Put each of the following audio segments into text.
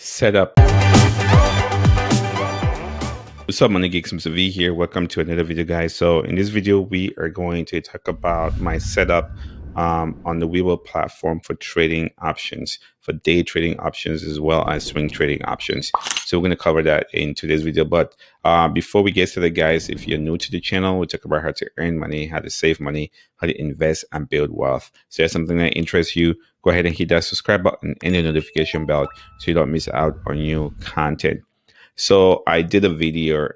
setup. What's up, Money Geeks? I'm SoFi here. Welcome to another video, guys. So in this video, we are going to talk about my setup on the Webull platform for trading options, for day trading options, as well as swing trading options. So we're going to cover that in today's video. But before we get started, guys, if you're new to the channel, we talk about how to earn money, how to save money, how to invest and build wealth. So if that's something that interests you, go ahead and hit that subscribe button and the notification bell so you don't miss out on new content. So I did a video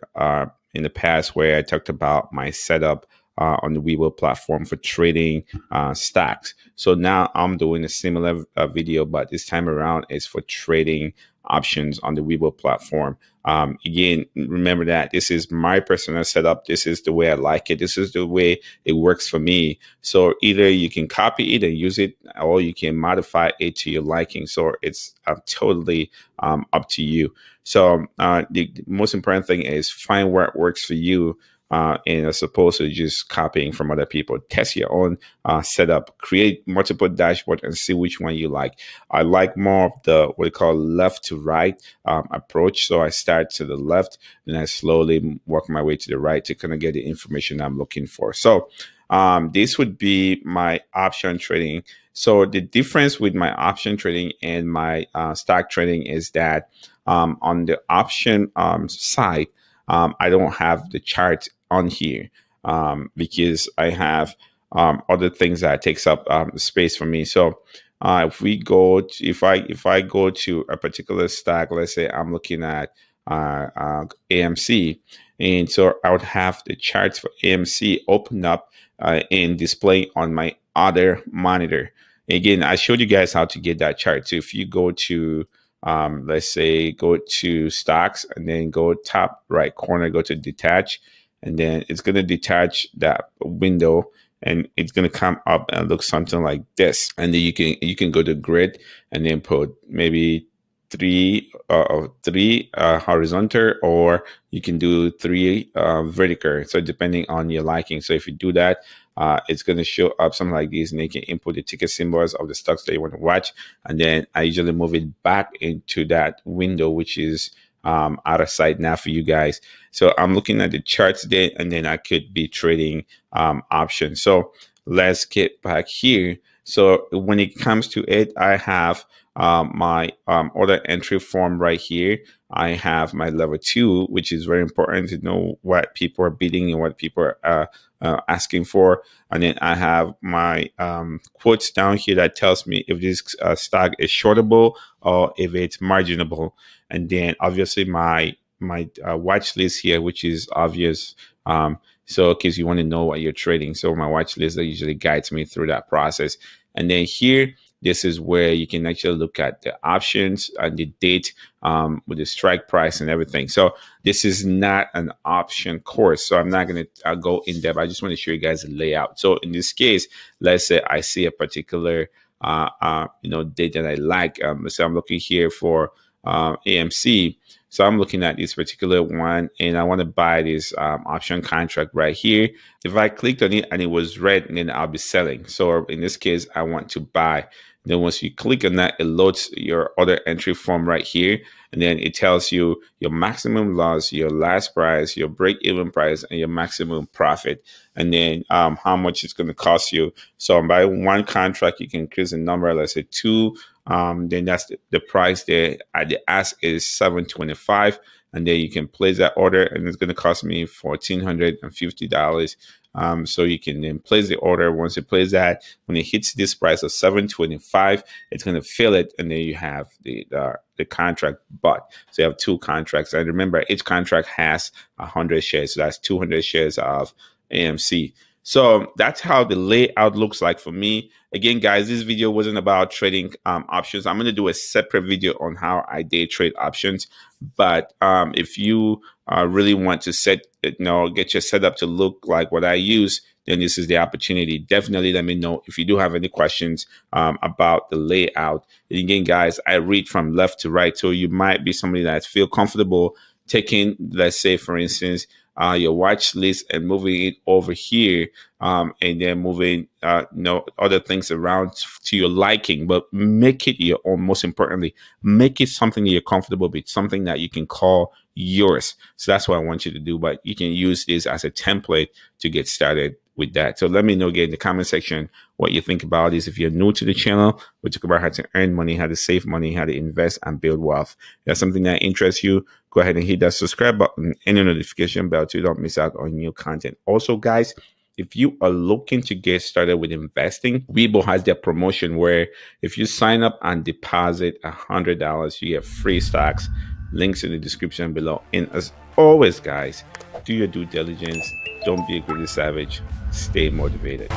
in the past where I talked about my setup on the Webull platform for trading stocks. So now I'm doing a similar video, but this time around is for trading options on the Webull platform. Again, remember that this is my personal setup. This is the way I like it. This is the way it works for me. So either you can copy it and use it, or you can modify it to your liking. So it's totally up to you. So the most important thing is find what works for you. And as opposed to just copying from other people. Test your own setup, create multiple dashboards and see which one you like. I like more of the what we call left to right approach. So I start to the left and I slowly work my way to the right to kind of get the information I'm looking for. So this would be my option trading. So the difference with my option trading and my stock trading is that on the option side, I don't have the chart on here because I have other things that takes up space for me. So if we go to, if I go to a particular stock, let's say I'm looking at AMC, and so I would have the charts for AMC open up and display on my other monitor. Again, I showed you guys how to get that chart. So if you go to let's say go to stocks and then go top right corner, go to detach, and then it's going to detach that window and it's going to come up and look something like this. And then you can go to grid and then put maybe three horizontal, or you can do three vertical. So depending on your liking. So if you do that, it's going to show up something like this, and you can input the ticker symbols of the stocks that you want to watch. And then I usually move it back into that window, which is out of sight now for you guys. So I'm looking at the charts there, and then I could be trading options. So let's get back here. So when it comes to it, I have my order entry form right here. I have my level 2, which is very important to know what people are bidding and what people are asking for. And then I have my quotes down here that tells me if this stock is shortable or if it's marginable. And then obviously my watch list here, which is obvious. So in case you want to know what you're trading. So my watch list that usually guides me through that process. And then here, this is where you can actually look at the options and the date with the strike price and everything. So this is not an option course, so I'm not going to go in depth. I just want to show you guys the layout. So in this case, let's say I see a particular date that I like. So I'm looking here for AMC. So I'm looking at this particular one, and I want to buy this option contract right here. If I clicked on it and it was red, then I'll be selling. So in this case, I want to buy. Then once you click on that, it loads your order entry form right here. And then it tells you your maximum loss, your last price, your break-even price, and your maximum profit. And then how much it's going to cost you. So by one contract, you can increase the number, let's say 2. Then that's the price there. The ask is $725, and then you can place that order, and it's going to cost me $1,450. So you can then place the order. Once you place that, when it hits this price of $725, it's going to fill it, and then you have the contract bought. So you have 2 contracts, and remember, each contract has 100 shares, so that's 200 shares of AMC. So that's how the layout looks like for me. Again, guys, this video wasn't about trading options. I'm going to do a separate video on how I day trade options. But if you really want to get your setup to look like what I use, then this is the opportunity. Definitely let me know if you do have any questions about the layout. And again, guys, I read from left to right. So you might be somebody that feel comfortable taking, let's say, for instance, your watch list and moving it over here, and then moving other things around to your liking, but make it your own. Most importantly, make it something that you're comfortable with, something that you can call yours. So that's what I want you to do, but you can use this as a template to get started with that. So let me know again in the comment section what you think about this. If you're new to the channel, we talk about how to earn money, how to save money, how to invest and build wealth. If that's something that interests you, go ahead and hit that subscribe button and the notification bell so you don't miss out on new content. Also, guys, if you are looking to get started with investing, Webull has their promotion where if you sign up and deposit $100, you get free stocks. Links in the description below. And as always, guys, do your due diligence. Don't be a greedy savage. Stay motivated.